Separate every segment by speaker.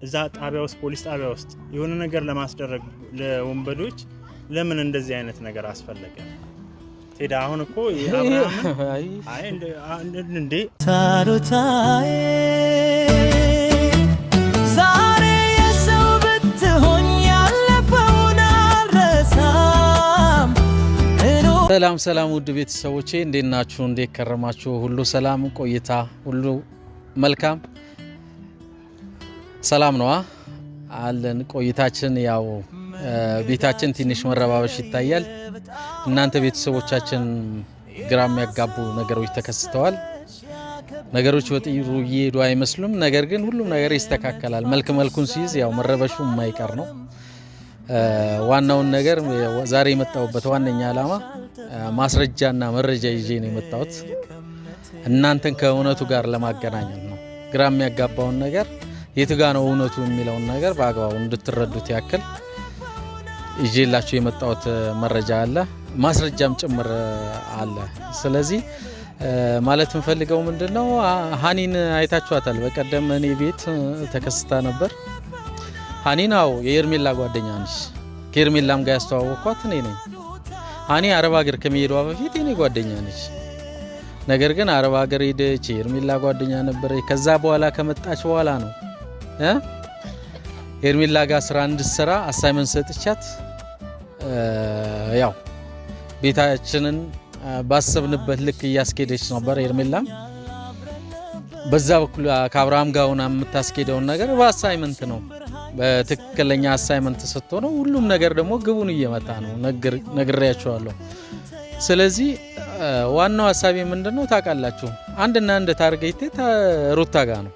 Speaker 1: እዛ ጣቢያ ውስጥ ፖሊስ ጣቢያ ውስጥ የሆነ ነገር ለማስደረግ ለወንበዶች ለምን እንደዚህ አይነት ነገር አስፈለገ? ቴዳ አሁን እኮ አብርሃም እንዴ ታሩታዬ ዛሬ የሰው ብትሆን ያለፈውን አልረሳም።
Speaker 2: ሰላም ውድ ቤተሰቦቼ እንዴት ናችሁ? እንዴት ከረማችሁ? ሁሉ ሰላም፣ ቆይታ ሁሉ መልካም ሰላም ነው አለን። ቆይታችን ያው ቤታችን ትንሽ መረባበሽ ይታያል። እናንተ ቤተሰቦቻችን ግራም ያጋቡ ነገሮች ተከስተዋል። ነገሮች በጥሩ እየሄዱ አይመስሉም። ነገር ግን ሁሉም ነገር ይስተካከላል። መልኩን ሲይዝ ያው መረበሹ የማይቀር ነው። ዋናውን ነገር ዛሬ የመጣሁበት ዋነኛ ዓላማ ማስረጃና መረጃ ይዤ ነው የመጣሁት። እናንተን ከእውነቱ ጋር ለማገናኘት ነው። ግራም ያጋባውን ነገር የት ጋር ነው እውነቱ የሚለውን ነገር በአግባቡ እንድትረዱት ያክል ይዤላችሁ የመጣሁት መረጃ አለ፣ ማስረጃም ጭምር አለ። ስለዚህ ማለት እንፈልገው ምንድነው ሃኒን አይታችኋታል። በቀደም እኔ ቤት ተከስታ ነበር። ሃኒናው የኤርሜላ ጓደኛ ነች። ከኤርሜላም ጋር ያስተዋወቅኳት እኔ ነኝ። ሃኒ አረብ ሀገር ከመሄዷ በፊት የኔ ጓደኛ ነች። ነገር ግን አረብ ሀገር ሄደች፣ ኤርሜላ ጓደኛ ነበረች። ከዛ በኋላ ከመጣች በኋላ ነው ኤርሜላ ጋር ስራ እንድትሰራ አሳይመንት ሰጥቻት ያው ቤታችንን ባሰብንበት ልክ እያስኬደች ነበር። ኤርሜላ በዛ በኩል ከአብርሃም ጋር ሆና የምታስኬደውን ነገር በአሳይመንት ነው፣ በትክክለኛ አሳይመንት ሰጥቶ ነው። ሁሉም ነገር ደግሞ ግቡን እየመጣ ነው፣ ነግሬያቸዋለሁ። ስለዚህ ዋናው ሐሳቤ ምንድነው ታውቃላችሁ? አንድና አንድ ታርጌቴ ሩታ ጋር ነው።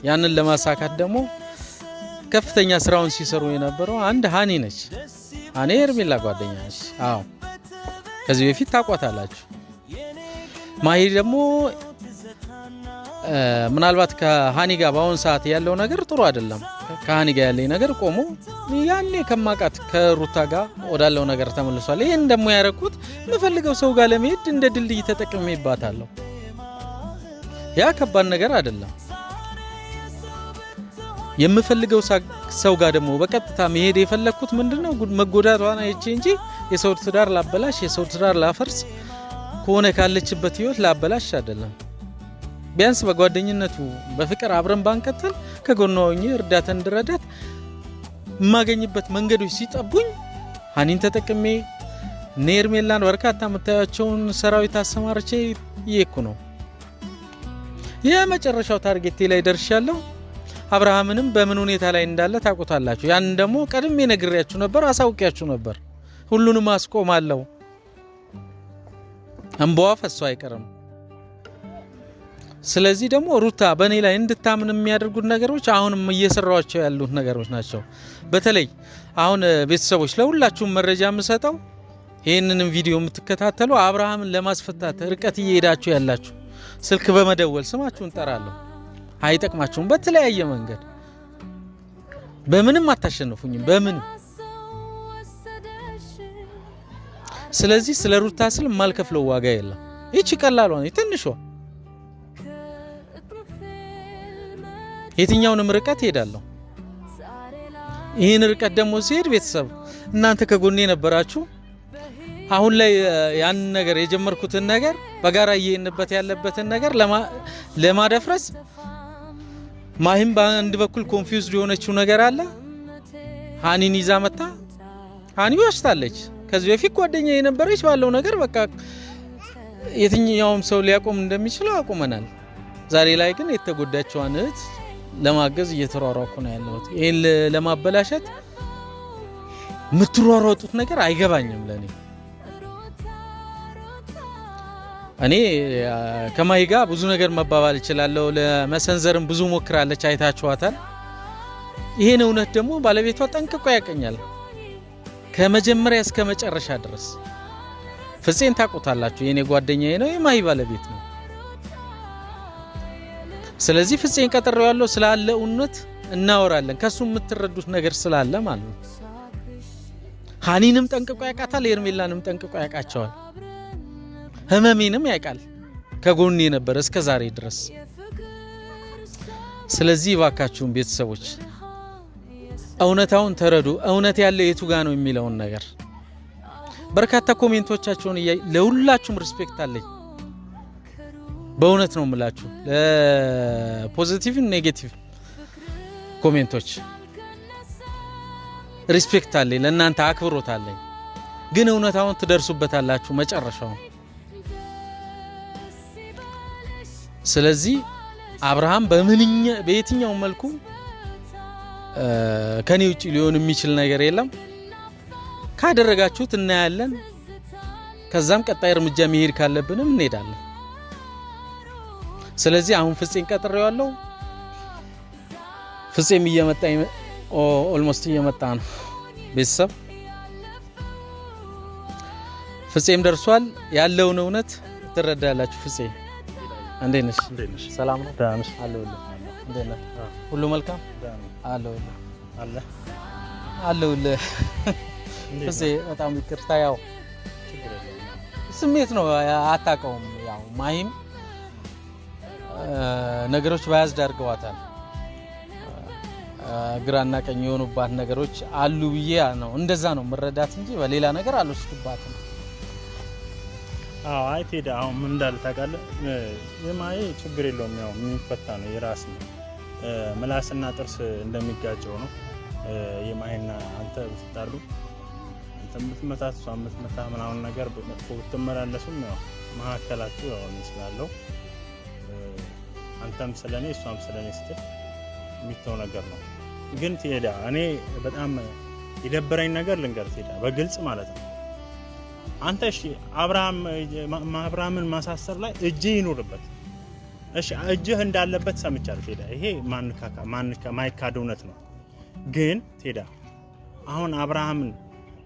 Speaker 2: ያንን ለማሳካት ደግሞ ከፍተኛ ስራውን ሲሰሩ የነበረው አንድ ሃኒ ነች። ሃኒ ኤርሜላ ጓደኛ ነች። አዎ ከዚህ በፊት ታቋታላችሁ። ማሂ ደግሞ ምናልባት ከሃኒ ጋር በአሁን ሰዓት ያለው ነገር ጥሩ አይደለም። ከሃኒ ጋር ያለኝ ነገር ቆሞ ያኔ ከማቃት ከሩታ ጋር ወዳለው ነገር ተመልሷል። ይሄን ደግሞ ያረኩት የምፈልገው ሰው ጋር ለመሄድ እንደ ድልድይ ተጠቅሜባታለሁ። ያ ከባድ ነገር አይደለም። የምፈልገው ሰው ጋር ደግሞ በቀጥታ መሄድ የፈለኩት ምንድነው መጎዳቷን አይቼ እንጂ የሰው ትዳር ላበላሽ፣ የሰው ትዳር ላፈርስ ከሆነ ካለችበት ህይወት ላበላሽ አይደለም። ቢያንስ በጓደኝነቱ በፍቅር አብረን ባንቀጥል ከጎኗ ሆኜ እርዳታ እንድረዳት የማገኝበት መንገዶች ሲጠቡኝ ሃኒን ተጠቅሜ ኤርሜላን በርካታ የምታያቸውን ሰራዊት አሰማርቼ ይሄኩ ነው የመጨረሻው ታርጌቴ ላይ ደርሻለሁ። አብርሃምንም በምን ሁኔታ ላይ እንዳለ ታውቁታላችሁ። ያን ደግሞ ቀድሜ ነግሬያችሁ ነበር፣ አሳውቂያችሁ ነበር። ሁሉንም አስቆማለሁ፣ እንባዋ ፈሶ አይቀርም። ስለዚህ ደግሞ ሩታ በእኔ ላይ እንድታምን የሚያደርጉት ነገሮች አሁንም እየሰራቸው ያሉት ነገሮች ናቸው። በተለይ አሁን ቤተሰቦች ለሁላችሁም መረጃ የምሰጠው ይህንንም ቪዲዮ የምትከታተሉ አብርሃምን ለማስፈታት ርቀት እየሄዳችሁ ያላችሁ ስልክ በመደወል ስማችሁን ጠራለሁ። አይጠቅማችሁም። በተለያየ መንገድ በምንም አታሸንፉኝም፣ በምንም። ስለዚህ ስለ ሩታ ስል ማልከፍለው ዋጋ የለም። ይቺ ቀላሏ ነው፣ ትንሿ። የትኛውንም ርቀት ሄዳለሁ። ይህን ርቀት ደግሞ ሲሄድ ቤተሰብ እናንተ ከጎኔ ነበራችሁ። አሁን ላይ ያን ነገር የጀመርኩትን ነገር በጋራ እየሄንበት ያለበትን ነገር ለማደፍረስ ማሂም በአንድ በኩል ኮንፊውዝድ የሆነችው ነገር አለ። ሃኒን ይዛ መጣ። ሃኒ ዋሽታለች። ከዚህ በፊት ጓደኛ የነበረች ባለው ነገር በቃ የትኛውም ሰው ሊያቆም እንደሚችለው አቁመናል። ዛሬ ላይ ግን የተጎዳቸዋን እህት ለማገዝ እየተሯሯኩ ነው ያለሁት። ይሄን ለማበላሸት የምትሯሯጡት ነገር አይገባኝም ለኔ። እኔ ከማሂ ጋር ብዙ ነገር መባባል እችላለሁ። ለመሰንዘርም ብዙ ሞክራለች፣ አይታችኋታል። ይሄን እውነት ደግሞ ባለቤቷ ጠንቅቆ ያቀኛል ከመጀመሪያ እስከ መጨረሻ ድረስ። ፍፄን ታውቁታላችሁ፣ የኔ ጓደኛዬ ነው፣ የማሂ ባለቤት ነው። ስለዚህ ፍፄን ቀጥሬዋለሁ። ስላለ እውነት እናወራለን፣ ከሱ የምትረዱት ነገር ስላለ ማለት ነው። ሃኒንም ጠንቅቆ ያውቃታል፣ ኤርሜላንም ጠንቅቆ ያውቃቸዋል። ህመሜንም ያውቃል፣ ከጎኔ ነበር እስከ ዛሬ ድረስ። ስለዚህ ባካችሁን ቤተሰቦች እውነታውን ተረዱ። እውነት ያለ የቱ ጋር ነው የሚለውን ነገር በርካታ ኮሜንቶቻቸውን ለሁላችሁም ሪስፔክት አለኝ። በእውነት ነው የምላችሁ፣ ለፖዚቲቭ ኔጌቲቭ ኮሜንቶች ሪስፔክት አለኝ፣ ለእናንተ አክብሮት አለኝ። ግን እውነታውን ትደርሱበታላችሁ መጨረሻው። ስለዚህ አብርሃም በየትኛው መልኩ ከኔ ውጪ ሊሆን የሚችል ነገር የለም። ካደረጋችሁት እናያለን። ከዛም ቀጣይ እርምጃ መሄድ ካለብንም እንሄዳለን። ስለዚህ አሁን ፍፄን ቀጥሬዋለሁ። ፍፄም እየመጣ ኦልሞስት እየመጣ ነው። ቤተሰብ ፍፄም ደርሷል። ያለውን እውነት ትረዳላችሁ። ፍፄ እንዴት ነሽ? ሰላም ነው? አለሁልህ። እንዴት ነህ? ሁሉ መልካም? አለሁልህ አለሁልህ። ፍፄ በጣም ይቅርታ፣ ያው ስሜት ነው አታውቀውም። ያው ማሂም ነገሮች ባያዝድ አድርገዋታል። ግራና ቀኝ የሆኑባት ነገሮች አሉ ብዬ ነው እንደዛ ነው መረዳት እንጂ በሌላ ነገር አልወስድባትም።
Speaker 1: አይ ቴዲ አሁን ምን እንዳለ ታውቃለህ? የማሂ ችግር የለውም፣ ያው የሚፈታ ነው፣ የራስ ነው። ምላስና ጥርስ እንደሚጋጨው ነው። የማሂና አንተ ብትጣሉ አንተ የምትመታት እሷ የምትመታ ምናምን ነገር በመጥፎ ብትመላለሱም ያው መሀከላችሁ ያው ስላለው አንተም ስለኔ እሷም ስለኔ ስትል የሚተው ነገር ነው። ግን ቴዲ እኔ በጣም የደበረኝ ነገር ልንገር ቴዲ፣ በግልጽ ማለት ነው። አንተ እሺ አብርሃምን ማሳሰር ላይ እጅ ይኖርበት፣ እሺ እጅህ እንዳለበት ሰምቻለሁ ቴዲ። ይሄ ማይካድ እውነት ነው። ግን ቴዲ አሁን አብርሃምን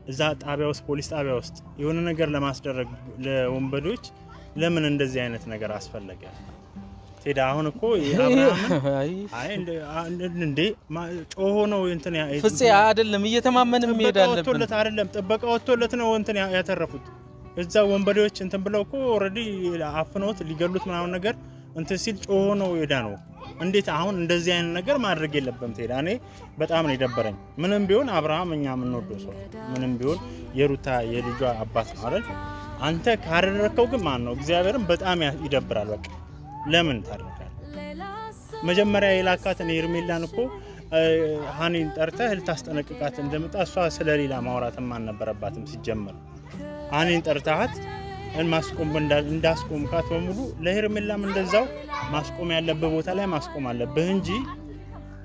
Speaker 1: እዛ ጣቢያ ውስጥ ፖሊስ ጣቢያ ውስጥ የሆነ ነገር ለማስደረግ ለወንበዶች ለምን እንደዚህ አይነት ነገር አስፈለገ ቴዲ? አሁን እኮ አብርሃምን እንዴ ጮሆ ነው እንትን
Speaker 2: ፍፄ አይደለም እየተማመንም ይሄዳል
Speaker 1: ወጥቶለት አይደለም ጥበቃ ወጥቶለት ነው እንትን ያተረፉት። እዛ ወንበዴዎች እንትን ብለው እኮ ኦሬዲ አፍኖት ሊገሉት ምናምን ነገር እንትን ሲል ጮሆ ነው ሄዳ ነው። እንዴት አሁን እንደዚህ አይነት ነገር ማድረግ የለበም ቴዲ። እኔ በጣም ነው የደበረኝ። ምንም ቢሆን አብርሃም እኛ የምንወደው ሰው፣ ምንም ቢሆን የሩታ የልጇ አባት ነው አይደል? አንተ ካደረከው ግን ማን ነው እግዚአብሔርን በጣም ይደብራል። በቃ ለምን ታደርጋለህ? መጀመሪያ የላካትን ሄርሜላን እኮ ሃኒን ጠርተህ ልታስጠነቅቃት እንደመጣ እሷ ስለሌላ ማውራትም አልነበረባትም ሲጀመር። ሃኒን ጠርተሃት ማስቆም እንዳስቆምካት በሙሉ ለሄርሜላም እንደዛው ማስቆም ያለበት ቦታ ላይ ማስቆም አለብህ እንጂ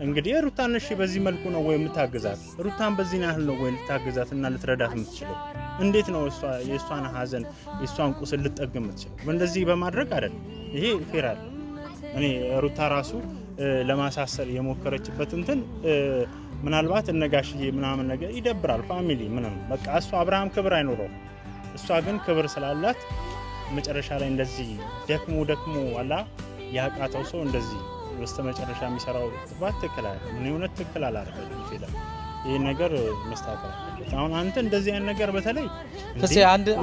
Speaker 1: እንግዲህ ሩታን እሺ በዚህ መልኩ ነው ወይ የምታግዛት? ሩታን በዚህ ያህል ነው ወይ ልታግዛትና ልትረዳት የምትችለው? እንዴት ነው እሷ የእሷን ሀዘን የእሷን ቁስል ልትጠግም የምትችለው? እንደዚህ በማድረግ አይደለም። ይሄ ፌር አይደለም። እኔ ሩታ ራሱ ለማሳሰር የሞከረችበት እንትን ምናልባት እነጋሽዬ ምናምን ነገር ይደብራል። ፋሚሊ ምንም በቃ እሷ አብርሃም ክብር አይኖረው፣ እሷ ግን ክብር ስላላት መጨረሻ ላይ እንደዚህ ደክሞ አላ ያቃተው ሰው እንደዚህ በስተመጨረሻ የሚሰራው ጥፋት ትክክል አይደለም። ምን የሆነ ትክክል አላደረገም ይላል። ይሄ ነገር መስተካከል አለበት። አሁን አንተ እንደዚህ አይነት ነገር በተለይ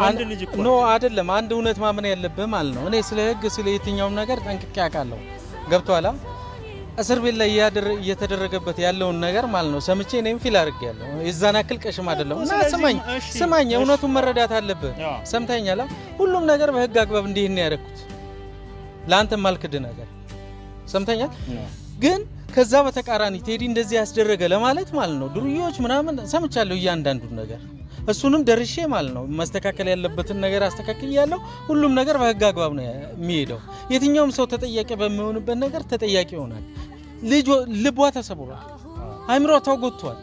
Speaker 1: አንድ ልጅ
Speaker 2: ነው አይደለም አንድ እውነት ማመን ያለብህ ማለት ነው። እኔ ስለ ህግ ስለ የትኛውም ነገር ጠንቅቄ አውቃለሁ። ገብቶሃል? እስር ቤት ላይ እየተደረገበት ያለውን ነገር ማለት ነው ሰምቼ እኔም ፊል አድርጌያለሁ። የዛን አክል ቀሽም አይደለም እና ስማኝ እውነቱን መረዳት አለብህ። ሰምተኛል? ሁሉም ነገር በህግ አግባብ እንዲህ ነው ያደረኩት። ለአንተ ማልክድ ነገር ሰምተኛል? ግን ከዛ በተቃራኒ ቴዲ እንደዚህ ያስደረገ ለማለት ማለት ነው ዱርዮች ምናምን ሰምቻለሁ እያንዳንዱን ነገር። እሱንም ደርሼ ማለት ነው ማስተካከል ያለበትን ነገር አስተካክያለሁ። ሁሉም ነገር በህግ አግባብ ነው የሚሄደው። የትኛውም ሰው ተጠያቂ በሚሆንበት ነገር ተጠያቂ ይሆናል። ልቧ ተሰብሯል፣ አይምሯ ተጎድቷል።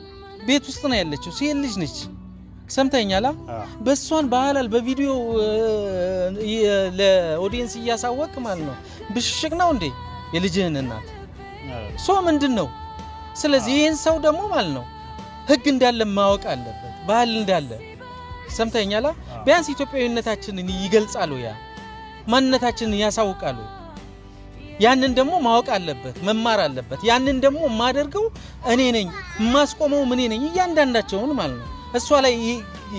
Speaker 2: ቤት ውስጥ ነው ያለችው፣ ሴት ልጅ ነች። ሰምተኛላ? በሷን በሐላል በቪዲዮ ለኦዲየንስ እያሳወቅ ማለት ነው ብሽሽቅ ነው እንዴ የልጅህን እናት ሶ ምንድነው? ስለዚህ ይሄን ሰው ደግሞ ማለት ነው ህግ እንዳለ ማወቅ አለበት፣ ባህል እንዳለ። ሰምተኛላ? ቢያንስ ኢትዮጵያዊነታችንን ይገልጻሉ፣ ያ ማንነታችንን ያሳውቃሉ። ያንን ደግሞ ማወቅ አለበት፣ መማር አለበት። ያንን ደግሞ የማደርገው እኔ ነኝ፣ የማስቆመው ምን ነኝ፣ እያንዳንዳቸውን ማለት ነው። እሷ ላይ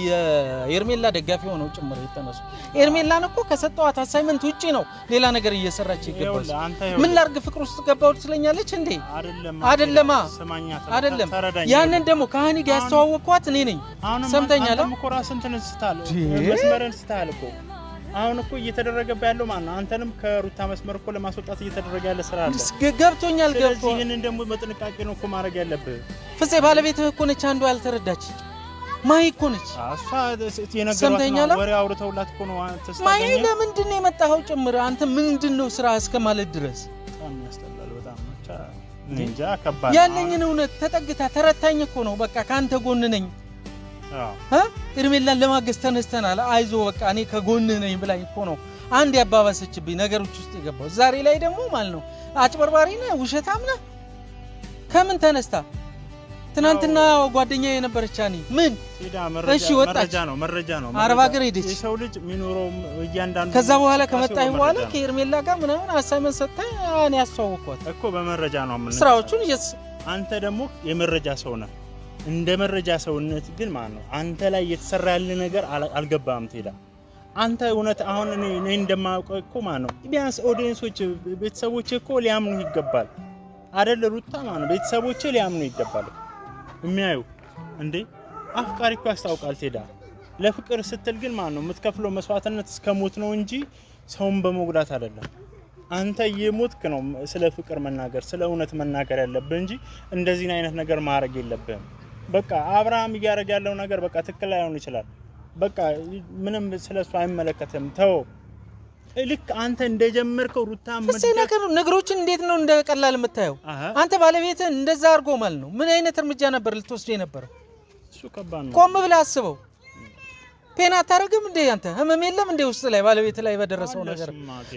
Speaker 2: የኤርሜላ ደጋፊ ሆነው ጭምር የተነሱ ኤርሜላን እኮ ከሰጠዋት አሳይመንት ውጪ ነው ሌላ ነገር እየሰራች ይገባል። ምን ላርግ ፍቅር ውስጥ ገባው ትለኛለች እንዴ? አይደለም ያንን ደግሞ ካህኒ ጋር ያስተዋወቅኳት እኔ ነኝ። ሰምተኛል።
Speaker 1: አንተም እኮ ራስን ተነስታል መስመርን ስታል እኮ አሁን እኮ እየተደረገበት ያለው ማን ነው? አንተንም ከሩታ መስመር እኮ ለማስወጣት እየተደረገ ያለ ስራ አለ።
Speaker 2: ገብቶኛል።
Speaker 1: ይሄንን ደግሞ በጥንቃቄ ነው እኮ ማድረግ ያለብህ።
Speaker 2: ፍፄ ባለቤትህ እኮ ነች አንዱ ያልተረዳች ማይ እኮ ነች።
Speaker 1: እሷ የነገሯት ወሬ አውርተውላት እኮ ነው።
Speaker 2: ማይ ለምንድን ነው የመጣኸው ጭምር አንተ ምንድን ነው ስራ እስከማለት ድረስ
Speaker 1: በጣም ያስጠላል። በጣም እንጃ ከባድ
Speaker 2: ያለኝን እውነት ተጠግታ ተረታኝ እኮ ነው። በቃ ካንተ ጎን ነኝ ኤርሜላን ለማገዝ ተነስተናል። አይዞ በቃ እኔ ከጎንህ ነኝ ብላኝ እኮ ነው አንድ ያባባሰችብኝ ነገሮች ውስጥ የገባው። ዛሬ ላይ ደግሞ ማለት ነው አጭበርባሪ ነህ፣ ውሸታም ነህ። ከምን ተነስታ ትናንትና ጓደኛዬ የነበረች አኒ ምን እሺ ወጣች። መረጃ ነው አረብ ሀገር ሄደች።
Speaker 1: የሰው ልጅ የሚኖረው እያንዳንዱ
Speaker 2: ከዛ በኋላ ከመጣሁ በኋላ ከኤርሜላ ጋር ምናምን አሳይመንት ሰጥተህ እኔ ያስተዋወቅኳት
Speaker 1: እኮ በመረጃ ነው ምን
Speaker 2: ስራዎቹን
Speaker 1: አንተ ደግሞ የመረጃ ሰው ነህ። እንደ መረጃ ሰውነት ግን ማለት ነው አንተ ላይ የተሰራ ያለ ነገር አልገባም። ትሄዳ አንተ እውነት አሁን እኔ እንደማውቀው እኮ ማለት ነው ቢያንስ ኦዲየንሶች ቤተሰቦች እኮ ሊያምኑ ይገባል አይደል? ሩታ ማለት ነው ቤተሰቦች ሊያምኑ ይገባል። የሚያዩ እንዴ አፍቃሪ እኮ ያስታውቃል። ትሄዳ ለፍቅር ስትል ግን ማለት ነው የምትከፍለው መስዋዕትነት እስከ ሞት ነው እንጂ ሰውን በመጉዳት አይደለም። አንተ የሞትክ ነው ስለ ፍቅር መናገር ስለ እውነት መናገር ያለብህ እንጂ እንደዚህ አይነት ነገር ማድረግ የለብህም። በቃ አብርሃም እያደረገ ያለው ነገር በቃ ትክክል ላይሆን ይችላል። በቃ ምንም ስለሱ አይመለከትም። ተው ልክ አንተ እንደጀመርከው ሩታ
Speaker 2: ነገሮችን እንዴት ነው እንደቀላል የምታየው? አንተ ባለቤትህ እንደዛ አድርጎ ማለት ነው ምን አይነት እርምጃ ነበር ልትወስድ የነበረው?
Speaker 1: እሱ ከባድ ነው።
Speaker 2: ቆም ብለህ አስበው። ፔና አታረግም እንዴ? አንተ ህመም የለም እንዴ ውስጥ ላይ ባለቤትህ ላይ በደረሰው ነገር?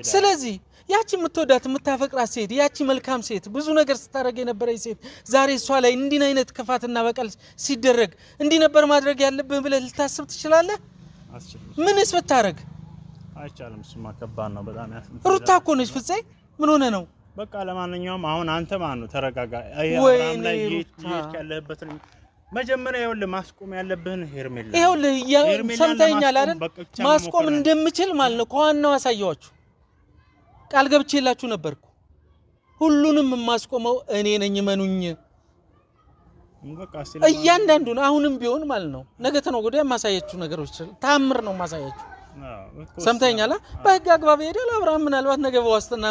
Speaker 2: ስለዚህ ያቺ የምትወዳት የምታፈቅራት ሴት ያቺ መልካም ሴት ብዙ ነገር ስታረግ የነበረች ሴት ዛሬ እሷ ላይ እንዲህ አይነት ክፋትና በቀል ሲደረግ እንዲህ ነበር ማድረግ ያለብህ ብለህ ልታስብ ትችላለህ? ምንስ ብታረግ
Speaker 1: አይቻልም። እሱማ ከባድ ነው በጣም
Speaker 2: ሩታ እኮ ነች። ፍፄ ምን ሆነ ነው?
Speaker 1: በቃ ለማንኛውም አሁን አንተ ማን ነው ተረጋጋ። አብርሃም ላይ ያለህበት መጀመሪያ ይኸውልህ ማስቆም ያለብህን ሄርሜላ
Speaker 2: ይኸውልህ ሰምተኛል አይደል? ማስቆም እንደምችል ማለት ነው ከዋናው አሳየዋችሁ ቃል ገብቼላችሁ ነበርኩ። ሁሉንም ማስቆመው እኔ ነኝ መኑኝ። እያንዳንዱን አሁንም ቢሆን ማለት ነው ነገ ተነገ ወዲያ ማሳያችሁ ነገሮች ታምር ነው ማሳያችሁ። ሰምተኛል። በህግ አግባብ ሄደል አብርሃም ምናልባት ነገ በዋስትና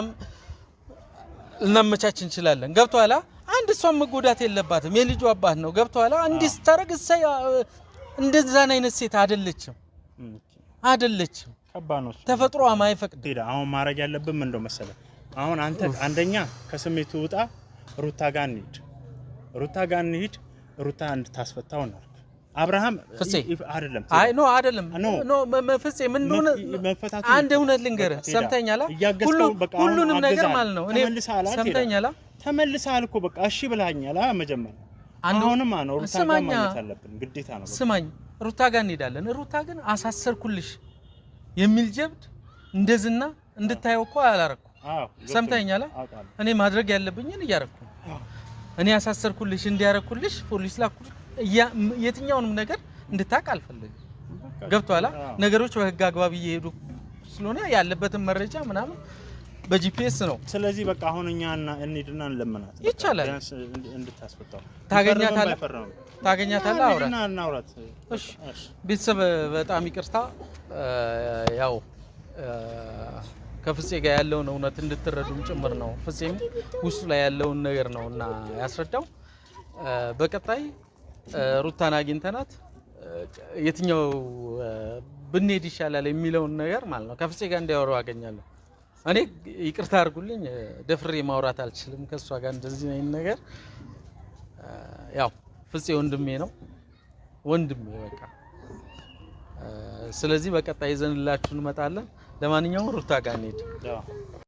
Speaker 2: እናመቻች እንችላለን። ገብቷላ? አንድ እሷም መጎዳት የለባትም የልጁ አባት ነው። ገብቷላ? እንዲህ ስታረግ እንደዛ አይነት ሴት አይደለችም። ከባድ ነው ተፈጥሮ ማይፈቅድ።
Speaker 1: አሁን ማድረግ ያለብን ምን እንደው መሰለህ አሁን አንተ አንደኛ ከስሜቱ ውጣ። ሩታ ጋር እንሂድ ሩታ እንድታስፈታው ነው አብርሃም አይደለም።
Speaker 2: አይ ኖ አይደለም ኖ ፍፄ ምን እንደሆነ አንድ እውነት ልንገርህ። ሰምተኛላ? ሁሉንም ነገር ማለት ነው እኔ ሰምተኛላ?
Speaker 1: ተመልሰሃል እኮ በቃ እሺ ብለኸኛል። መጀመሪያ አሁንም ነው ሩታ ጋር ማለት አለብን ግዴታ ነው።
Speaker 2: ስማኝ ሩታ ጋር እንሄዳለን። ሩታ ግን አሳሰርኩልሽ የሚል ጀብድ እንደዝና እንድታየው እኮ አላረኩ። ሰምተኛላ? እኔ ማድረግ ያለብኝን እያረኩ እኔ አሳሰርኩልሽ እንዲያረኩልሽ ፖሊስ ላኩ የትኛውንም ነገር እንድታቅ አልፈልግም። ገብቷላ? ነገሮች በህግ አግባብ እየሄዱ ስለሆነ ያለበትን መረጃ ምናምን በጂፒኤስ ነው።
Speaker 1: ስለዚህ በቃ አሁን እኛ እንሂድና እንለምናት
Speaker 2: ይቻላል።
Speaker 1: እንድታስፈታው
Speaker 2: ታገኛታለህ
Speaker 1: አውራት።
Speaker 2: እሺ ቤተሰብ በጣም ይቅርታ። ያው ከፍፄ ጋር ያለውን እውነት እንድትረዱም ጭምር ነው። ፍፄም ውስጡ ላይ ያለውን ነገር ነውና ያስረዳው። በቀጣይ ሩታን አግኝተናት የትኛው ብንሄድ ይሻላል የሚለውን ነገር ማለት ነው ከፍፄ ጋር እንዲያወራው አገኛለሁ። እኔ ይቅርታ አድርጉልኝ ደፍሬ ማውራት አልችልም ከሷ ጋር እንደዚህ ነው ነገር። ያው ፍፄ ወንድሜ ነው ወንድሜ በቃ። ስለዚህ በቀጣይ ይዘንላችሁ እንመጣለን። ለማንኛውም ሩታ ጋር እንሂድ።